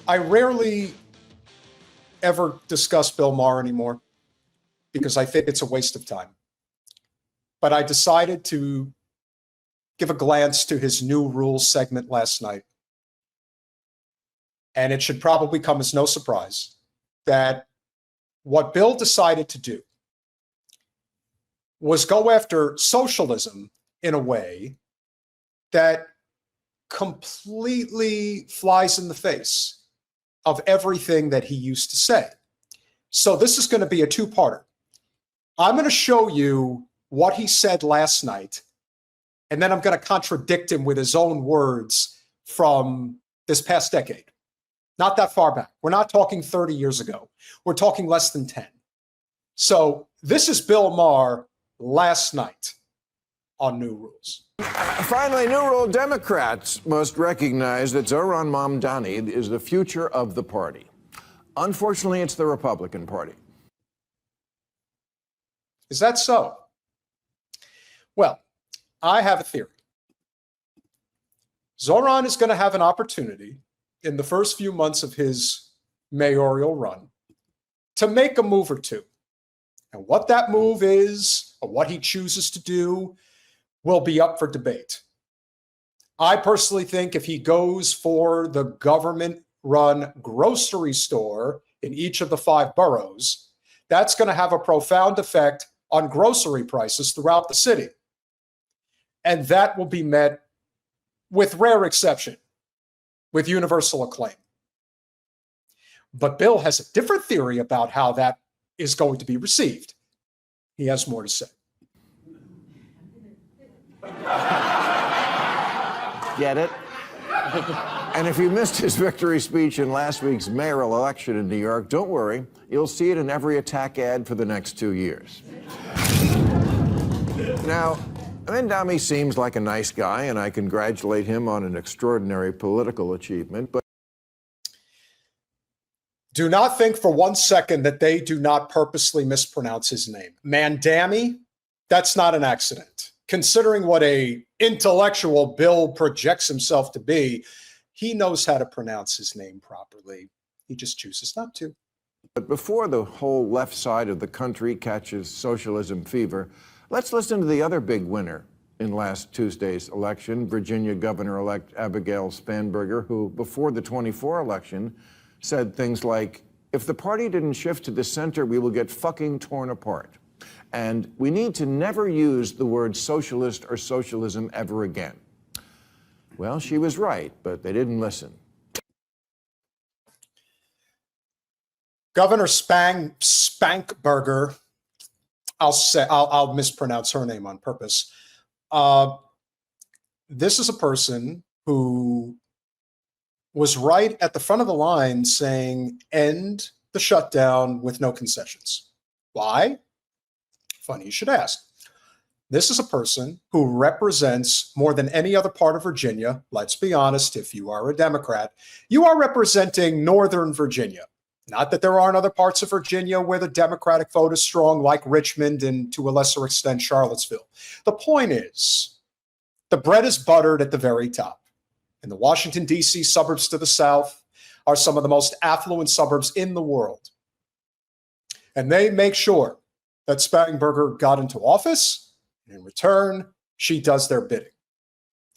I rarely ever discuss Bill Maher anymore because I think it's a waste of time. But I decided to give a glance to his new rules segment last night. And it should probably come as no surprise that what Bill decided to do was go after socialism in a way that completely flies in the face of everything that he used to say. So this is going to be a two-parter. I'm going to show you what he said last night, and then I'm going to contradict him with his own words from this past decade. Not that far back. We're not talking 30 years ago. We're talking less than 10. So this is Bill Maher last night on New Rules. Finally, New Rule Democrats must recognize that Zohran Mamdani is the future of the party. Unfortunately, it's the Republican Party. Is that so? Well, I have a theory. Zohran is going to have an opportunity in the first few months of his mayoral run to make a move or two. And what that move is, or what he chooses to do, will be up for debate. I personally think if he goes for the government-run grocery store in each of the 5 boroughs, that's going to have a profound effect on grocery prices throughout the city. And that will be met, with rare exception, with universal acclaim. But Bill has a different theory about how that is going to be received. He has more to say. Get it? And if you missed his victory speech in last week's mayoral election in New York, don't worry. You'll see it in every attack ad for the next 2 years. Now, Mamdani seems like a nice guy, and I congratulate him on an extraordinary political achievement, but do not think for one second that they do not purposely mispronounce his name. Mamdani, that's not an accident. Considering what a intellectual Bill projects himself to be, he knows how to pronounce his name properly. He just chooses not to. But before the whole left side of the country catches socialism fever, let's listen to the other big winner in last Tuesday's election, Virginia Governor-elect Abigail Spanberger, who, before the 24 election, said things like, if the party didn't shift to the center, we will get fucking torn apart. And we need to never use the word socialist or socialism ever again. Well, she was right, but they didn't listen. Governor Spankberger, I'll mispronounce her name on purpose. This is a person who was right at the front of the line saying, end the shutdown with no concessions. Why? Funny you should ask. This is a person who represents more than any other part of Virginia. Let's be honest, if you are a Democrat, you are representing Northern Virginia. Not that there aren't other parts of Virginia where the Democratic vote is strong, like Richmond and to a lesser extent, Charlottesville. The point is, the bread is buttered at the very top. And the Washington, D.C. suburbs to the south are some of the most affluent suburbs in the world. And they make sure that Spanberger got into office, and in return, she does their bidding.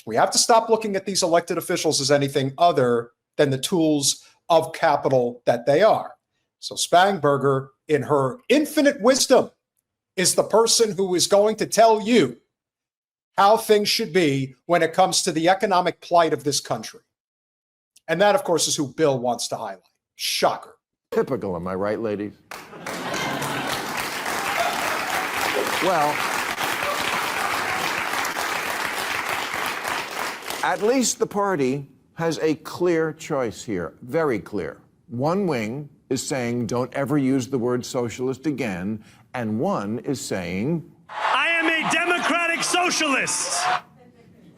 We have to stop looking at these elected officials as anything other than the tools of capital that they are. So Spanberger, in her infinite wisdom, is the person who is going to tell you how things should be when it comes to the economic plight of this country. And that, of course, is who Bill wants to highlight. Shocker. Typical, am I right, ladies? Well, at least the party has a clear choice here, very clear. One wing is saying don't ever use the word socialist again, and one is saying, I am a democratic socialist.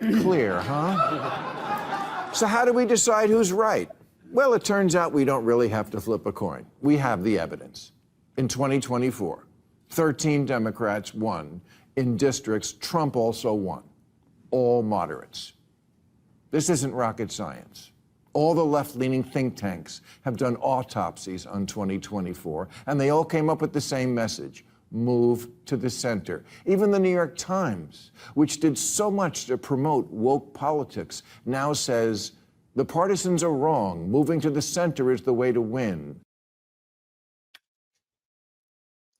Clear, huh? So how do we decide who's right? Well, it turns out we don't really have to flip a coin. We have the evidence. In 2024, 13 Democrats won in districts Trump also won, all moderates. This isn't rocket science. All the left-leaning think tanks have done autopsies on 2024, and they all came up with the same message: move to the center. Even the New York Times, which did so much to promote woke politics, now says the partisans are wrong. Moving to the center is the way to win.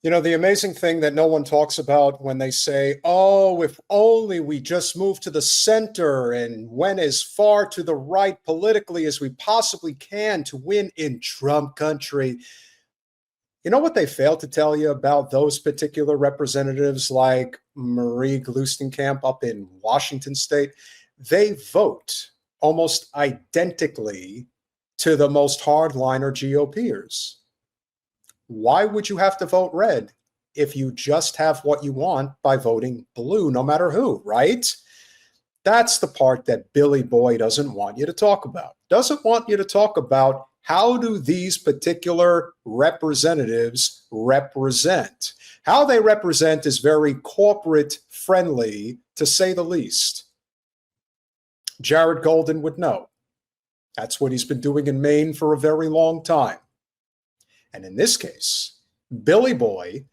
You know, the amazing thing that no one talks about when they say, oh, if only we just move to the center and went as far to the right politically as we possibly can to win in Trump country. You know what they fail to tell you about those particular representatives like Marie Gluestenkamp up in Washington state? They vote almost identically to the most hardliner GOPers. Why would you have to vote red if you just have what you want by voting blue, no matter who, right? That's the part that Billy Boy doesn't want you to talk about. Doesn't want you to talk about how do these particular representatives represent. How they represent is very corporate friendly, to say the least. Jared Golden would know. That's what he's been doing in Maine for a very long time. And in this case, Billy Boy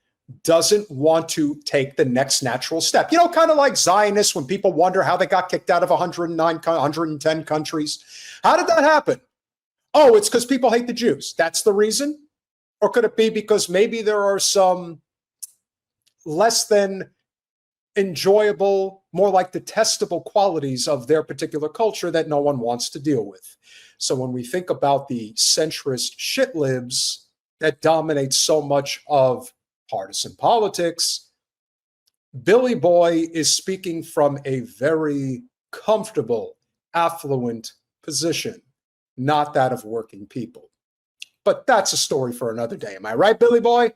doesn't want to take the next natural step. You know, kind of like Zionists when people wonder how they got kicked out of 110 countries. How did that happen? Oh, it's because people hate the Jews. That's the reason? Or could it be because maybe there are some less than enjoyable, more like detestable qualities of their particular culture that no one wants to deal with? So when we think about the centrist shitlibs that dominates so much of partisan politics, Billy Boy is speaking from a very comfortable, affluent position, not that of working people. But that's a story for another day. Am I right, Billy Boy?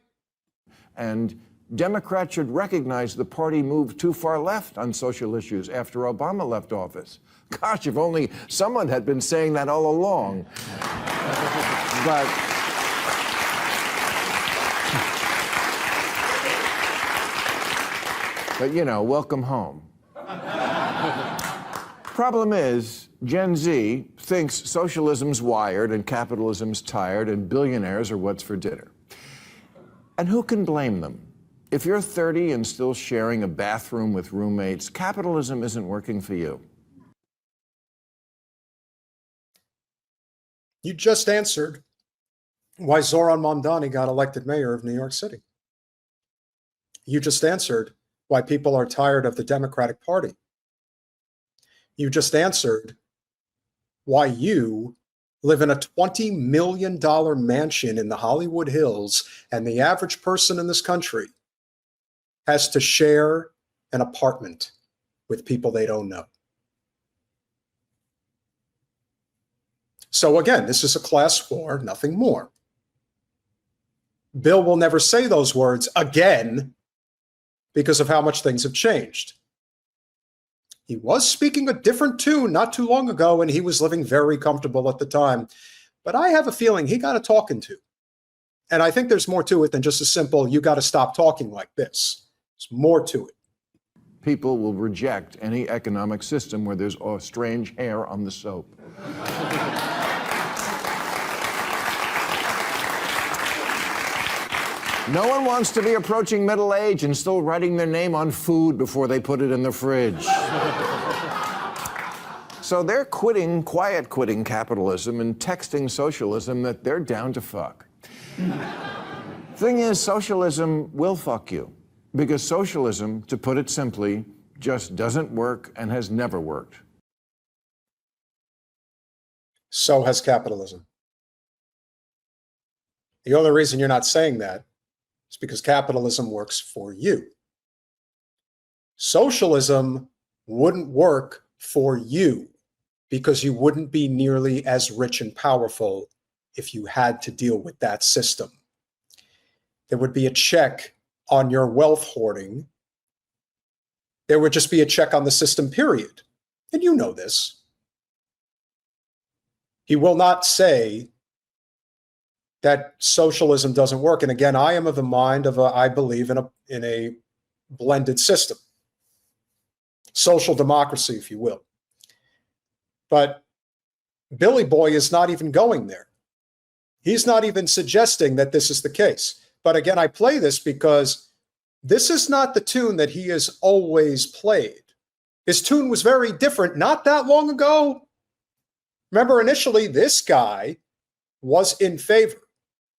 And Democrats should recognize the party moved too far left on social issues after Obama left office. Gosh, if only someone had been saying that all along. But, you know, welcome home. Problem is, Gen Z thinks socialism's wired and capitalism's tired and billionaires are what's for dinner. And who can blame them? If you're 30 and still sharing a bathroom with roommates, capitalism isn't working for you. You just answered why Zohran Mamdani got elected mayor of New York City. You just answered why people are tired of the Democratic Party. You just answered why you live in a $20 million mansion in the Hollywood Hills and the average person in this country has to share an apartment with people they don't know. So again, this is a class war, nothing more. Bill will never say those words again because of how much things have changed. He was speaking a different tune not too long ago, and he was living very comfortable at the time. But I have a feeling he got a talking to. And I think there's more to it than just a simple, you got to stop talking like this. There's more to it. People will reject any economic system where there's a strange hair on the soap. No one wants to be approaching middle age and still writing their name on food before they put it in the fridge. So they're quiet quitting capitalism and texting socialism that they're down to fuck. Thing is, socialism will fuck you. Because socialism, to put it simply, just doesn't work and has never worked. So has capitalism. The only reason you're not saying that is because capitalism works for you. Socialism wouldn't work for you because you wouldn't be nearly as rich and powerful if you had to deal with that system. There would be a check on your wealth hoarding. There would just be a check on the system, period. And you know this. He will not say that socialism doesn't work. And again, I am of the mind of I believe in a blended system. Social democracy, if you will. But Billy Boy is not even going there. He's not even suggesting that this is the case. But again, I play this because this is not the tune that he has always played. His tune was very different not that long ago. Remember, initially, this guy was in favor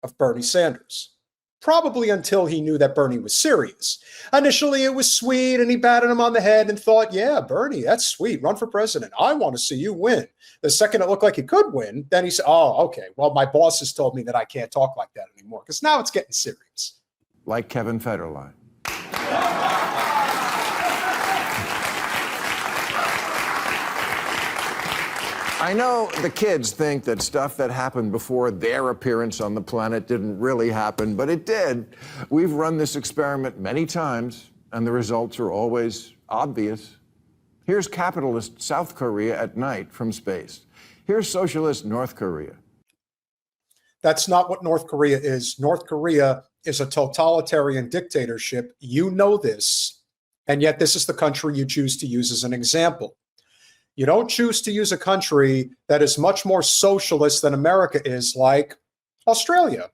of Bernie Sanders, probably until he knew that Bernie was serious. Initially, it was sweet, and he batted him on the head and thought, yeah, Bernie, that's sweet. Run for president. I want to see you win. The second it looked like he could win, then he said, oh, okay, well, my boss has told me that I can't talk like that anymore, because now it's getting serious. Like Kevin Federline. I know the kids think that stuff that happened before their appearance on the planet didn't really happen, but it did. We've run this experiment many times, and the results are always obvious. Here's capitalist South Korea at night from space. Here's socialist North Korea. That's not what North Korea is. North Korea is a totalitarian dictatorship. You know this, and yet this is the country you choose to use as an example. You don't choose to use a country that is much more socialist than America is, like Australia,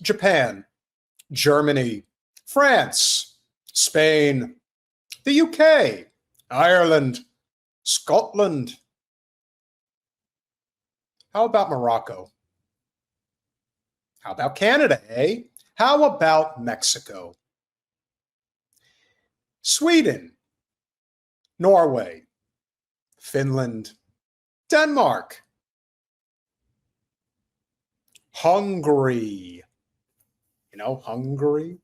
Japan, Germany, France, Spain, the UK, Ireland, Scotland. How about Morocco? How about Canada, eh? How about Mexico? Sweden, Norway, Finland, Denmark, Hungary. You know, Hungary.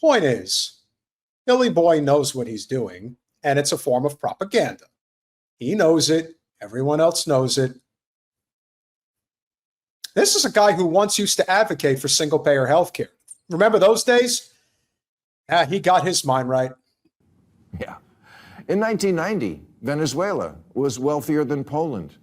Point is, Billy Boy knows what he's doing, and it's a form of propaganda. He knows it. Everyone else knows it. This is a guy who once used to advocate for single-payer health care. Remember those days? Yeah, he got his mind right. Yeah. In 1990, Venezuela was wealthier than Poland.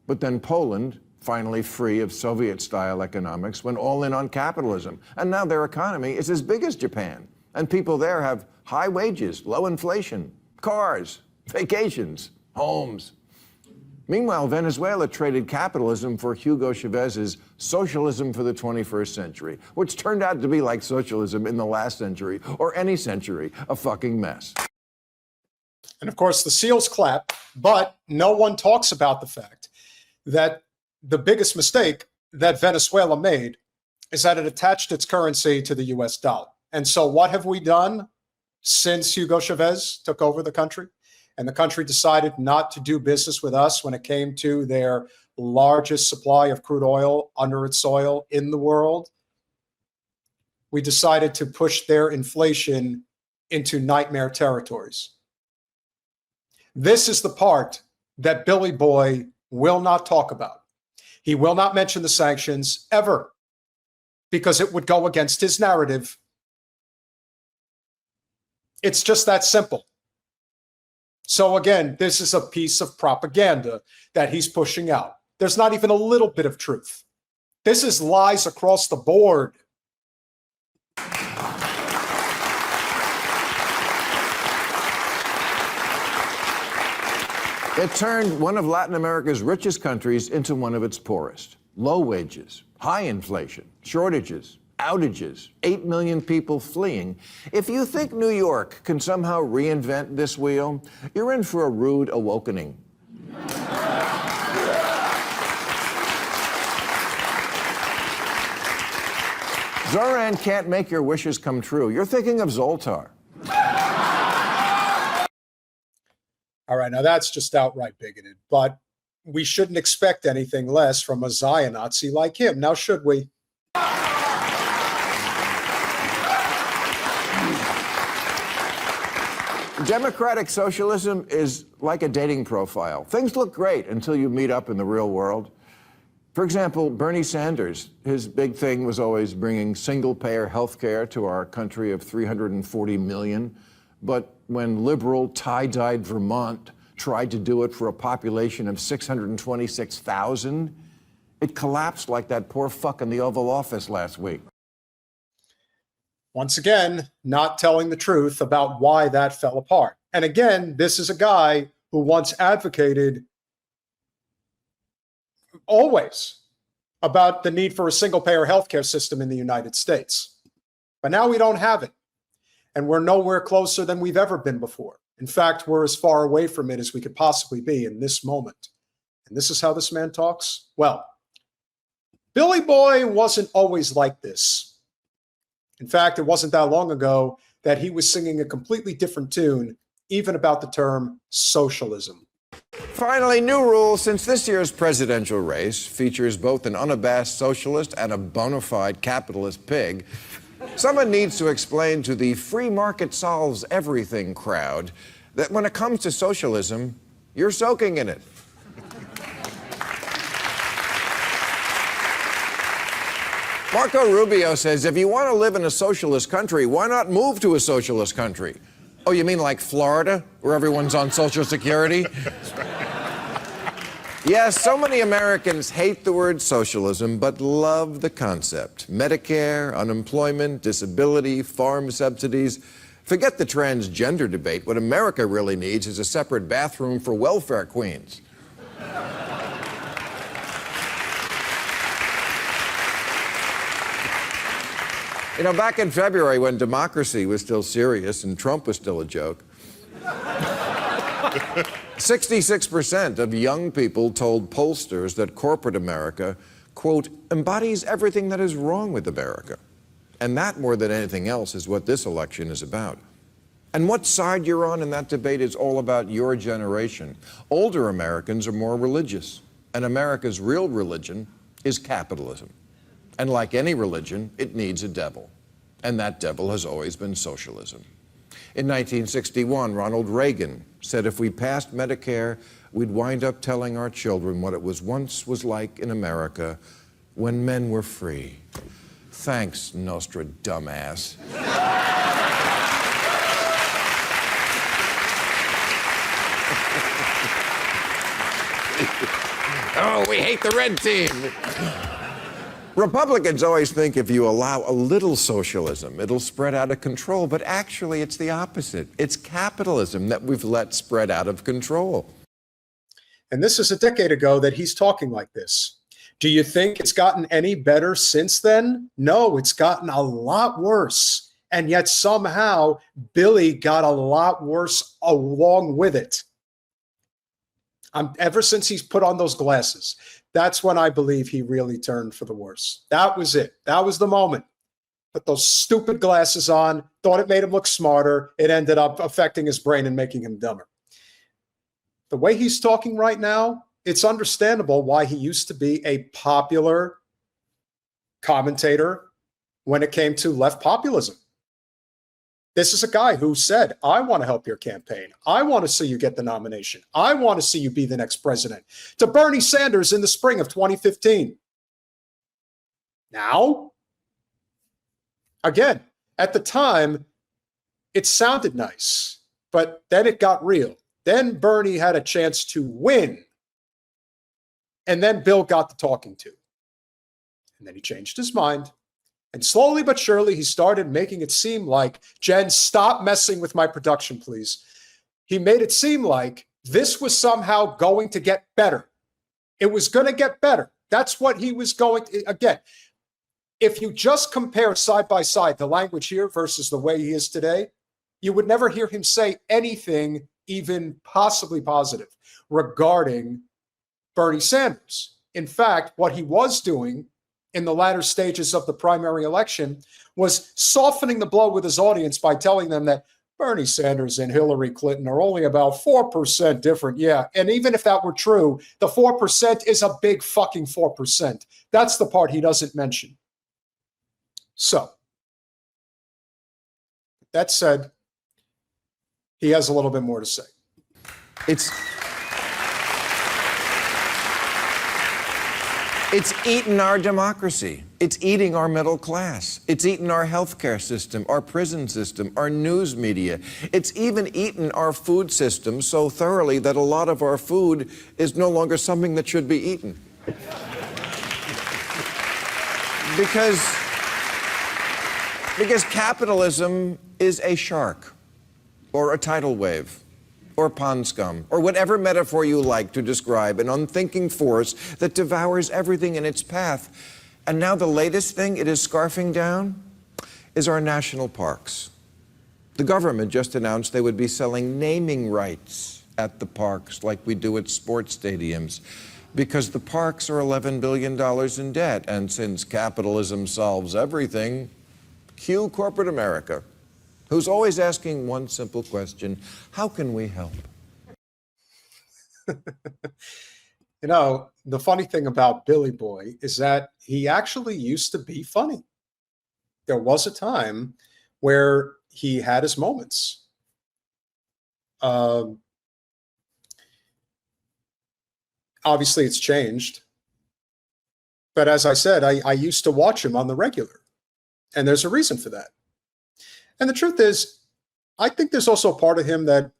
But then Poland, finally free of Soviet-style economics, went all in on capitalism. And now their economy is as big as Japan. And people there have high wages, low inflation, cars, vacations, homes. Meanwhile, Venezuela traded capitalism for Hugo Chavez's socialism for the 21st century, which turned out to be like socialism in the last century, or any century, a fucking mess. And of course, the SEALs clap, but no one talks about the fact that the biggest mistake that Venezuela made is that it attached its currency to the US dollar. And so what have we done since Hugo Chavez took over the country? And the country decided not to do business with us when it came to their largest supply of crude oil under its soil in the world. We decided to push their inflation into nightmare territories. This is the part that Billy Boy will not talk about. He will not mention the sanctions ever, because it would go against his narrative. It's just that simple. So again, this is a piece of propaganda that he's pushing out. There's not even a little bit of truth. This is lies across the board. It turned one of Latin America's richest countries into one of its poorest. Low wages, high inflation, shortages, outages, 8 million people fleeing. If you think New York can somehow reinvent this wheel, you're in for a rude awakening. Zohran can't make your wishes come true. You're thinking of Zoltar. All right, now that's just outright bigoted, but we shouldn't expect anything less from a Zion-Nazi like him, now should we? Democratic socialism is like a dating profile. Things look great until you meet up in the real world. For example, Bernie Sanders, his big thing was always bringing single-payer health care to our country of 340 million. But when liberal, tie-dyed Vermont tried to do it for a population of 626,000, it collapsed like that poor fuck in the Oval Office last week. Once again, not telling the truth about why that fell apart. And again, this is a guy who once advocated always about the need for a single-payer healthcare system in the United States. But now we don't have it, and we're nowhere closer than we've ever been before. In fact, we're as far away from it as we could possibly be in this moment. And this is how this man talks? Well, Billy Boy wasn't always like this. In fact, it wasn't that long ago that he was singing a completely different tune, even about the term socialism. Finally, new rule since this year's presidential race features both an unabashed socialist and a bona fide capitalist pig. Someone needs to explain to the free market solves everything crowd that when it comes to socialism, you're soaking in it. Marco Rubio says, if you want to live in a socialist country, why not move to a socialist country? Oh, you mean like Florida, where everyone's on Social Security? Yes, so many Americans hate the word socialism, but love the concept. Medicare, unemployment, disability, farm subsidies. Forget the transgender debate. What America really needs is a separate bathroom for welfare queens. You know, back in February when democracy was still serious and Trump was still a joke, 66% of young people told pollsters that corporate America, quote, embodies everything that is wrong with America. And that, more than anything else, is what this election is about. And what side you're on in that debate is all about your generation. Older Americans are more religious, and America's real religion is capitalism. And like any religion, it needs a devil. And that devil has always been socialism. In 1961, Ronald Reagan said if we passed Medicare, we'd wind up telling our children what it once was like in America when men were free. Thanks, Nostra dumbass. Oh, we hate the red team. Republicans always think if you allow a little socialism, it'll spread out of control. But actually, it's the opposite. It's capitalism that we've let spread out of control. And this is a decade ago that he's talking like this. Do you think it's gotten any better since then? No, it's gotten a lot worse. And yet somehow Billy got a lot worse along with it. Ever since he's put on those glasses, that's when I believe he really turned for the worse. That was it. That was the moment. Put those stupid glasses on, thought it made him look smarter. It ended up affecting his brain and making him dumber. The way he's talking right now, it's understandable why he used to be a popular commentator when it came to left populism. This is a guy who said, I want to help your campaign. I want to see you get the nomination. I want to see you be the next president. To Bernie Sanders in the spring of 2015. Now, again, at the time, it sounded nice, but then it got real. Then Bernie had a chance to win. And then Bill got the talking to. And then he changed his mind. And slowly but surely, he started making it seem like, Jen, stop messing with my production, please. He made it seem like this was somehow going to get better. It was going to get better. That's what he was going to, again, if you just compare side by side the language here versus the way he is today, you would never hear him say anything even possibly positive regarding Bernie Sanders. In fact, what he was doing in the latter stages of the primary election was softening the blow with his audience by telling them that Bernie Sanders and Hillary Clinton are only about 4% different. Yeah, and even if that were true, the 4% is a big fucking 4%. That's the part he doesn't mention. So, that said, he has a little bit more to say. It's eaten our democracy. It's eating our middle class. It's eaten our healthcare system, our prison system, our news media. It's even eaten our food system so thoroughly that a lot of our food is no longer something that should be eaten. Because capitalism is a shark or a tidal wave or pond scum, or whatever metaphor you like to describe an unthinking force that devours everything in its path. And now the latest thing it is scarfing down is our national parks. The government just announced they would be selling naming rights at the parks like we do at sports stadiums, because the parks are $11 billion in debt. And since capitalism solves everything, cue corporate America, who's always asking one simple question: how can we help? You know, the funny thing about Billy Boy is that he actually used to be funny. There was a time where he had his moments. Obviously, it's changed. But as I said, I used to watch him on the regular. And there's a reason for that. And the truth is, I think there's also a part of him that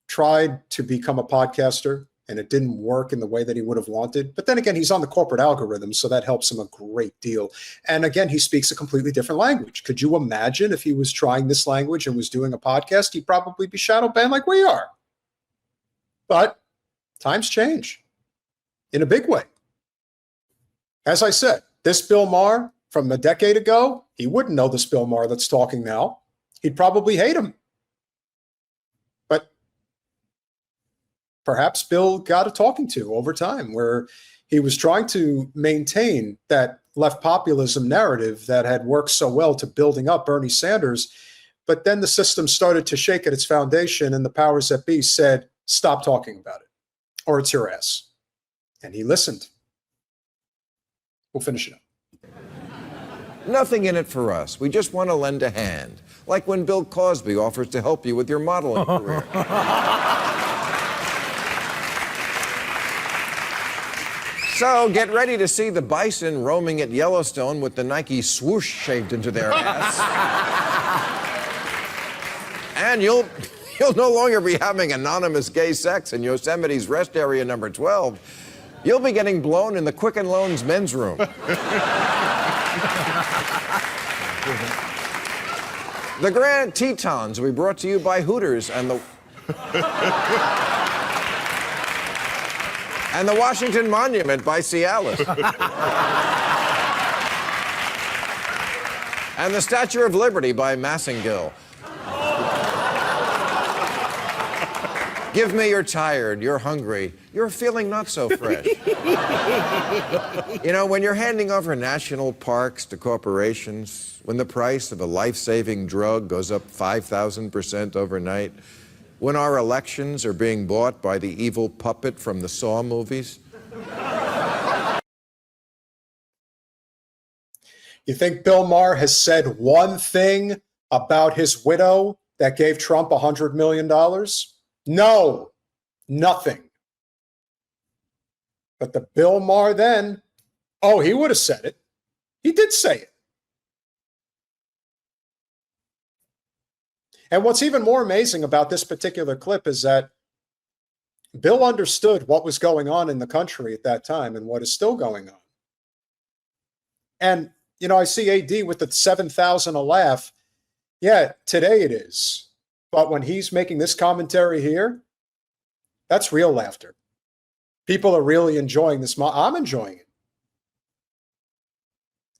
tried to become a podcaster, and it didn't work in the way that he would have wanted. But then again, he's on the corporate algorithm, so that helps him a great deal. And again, he speaks a completely different language. Could you imagine if he was trying this language and was doing a podcast? He'd probably be shadow banned like we are. But times change in a big way. As I said, this Bill Maher from a decade ago, he wouldn't know this Bill Maher that's talking now. He'd probably hate him. But perhaps Bill got a talking to over time, where he was trying to maintain that left populism narrative that had worked so well to building up Bernie Sanders. But then the system started to shake at its foundation, and the powers that be said, stop talking about it, or it's your ass. And he listened. We'll finish it up. Nothing in it for us. We just want to lend a hand, like when Bill Cosby offers to help you with your modeling career. So get ready to see the bison roaming at Yellowstone with the Nike swoosh shaved into their ass. And you'll no longer be having anonymous gay sex in Yosemite's rest area number 12. You'll be getting blown in the Quicken Loans men's room. The Grand Tetons will be brought to you by Hooters and the Washington Monument by Cialis. And the Statue of Liberty by Massengill. Give me you're tired, you're hungry, you're feeling not so fresh. You know, when you're handing over national parks to corporations, when the price of a life-saving drug goes up 5,000% overnight, when our elections are being bought by the evil puppet from the Saw movies. You think Bill Maher has said one thing about his widow that gave Trump $100 million? No, nothing. But the Bill Maher then, oh, he would have said it. He did say it. And what's even more amazing about this particular clip is that Bill understood what was going on in the country at that time and what is still going on. And, you know, I see AD with the 7,000 a laugh. Yeah, today it is. But when he's making this commentary here, that's real laughter. People are really enjoying this. I'm enjoying it.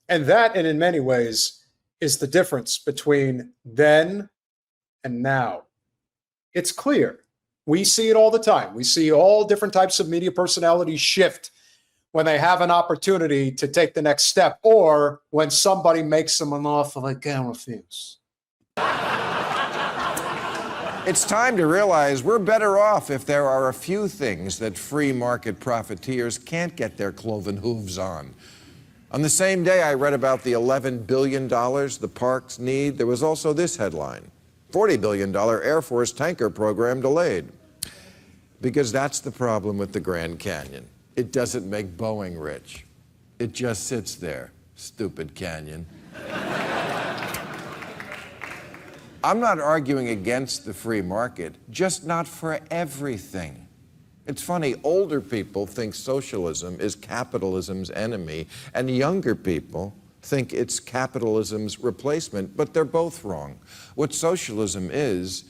And that, and in many ways, is the difference between then and now. It's clear. We see it all the time. We see all different types of media personalities shift when they have an opportunity to take the next step, or when somebody makes them an offer they can't refuse. It's time to realize we're better off if there are a few things that free market profiteers can't get their cloven hooves on. On the same day I read about the $11 billion the parks need, there was also this headline: $40 billion Air Force tanker program delayed. Because that's the problem with the Grand Canyon. It doesn't make Boeing rich. It just sits there, stupid canyon. I'm not arguing against the free market, just not for everything. It's funny, older people think socialism is capitalism's enemy, and younger people think it's capitalism's replacement, but they're both wrong. What socialism is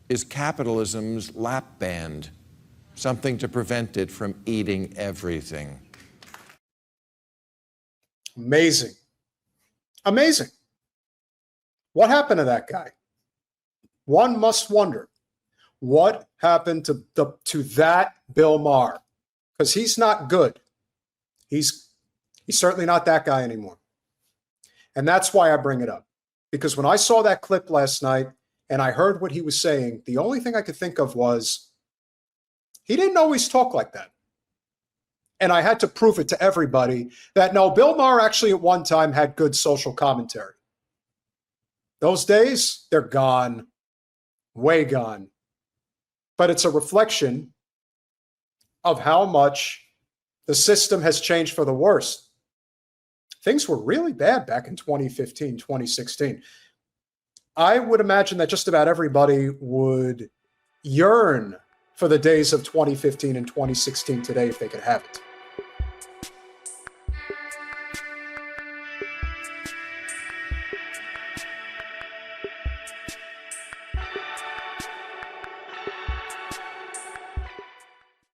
is capitalism's lap band, something to prevent it from eating everything. Amazing. Amazing. What happened to that guy? One must wonder what happened to that Bill Maher, because he's not good. He's certainly not that guy anymore. And that's why I bring it up, because when I saw that clip last night and I heard what he was saying, the only thing I could think of was he didn't always talk like that. And I had to prove it to everybody that no, Bill Maher actually at one time had good social commentary. Those days, they're gone, way gone. But it's a reflection of how much the system has changed for the worse. Things were really bad back in 2015, 2016. I would imagine that just about everybody would yearn for the days of 2015 and 2016 today if they could have it.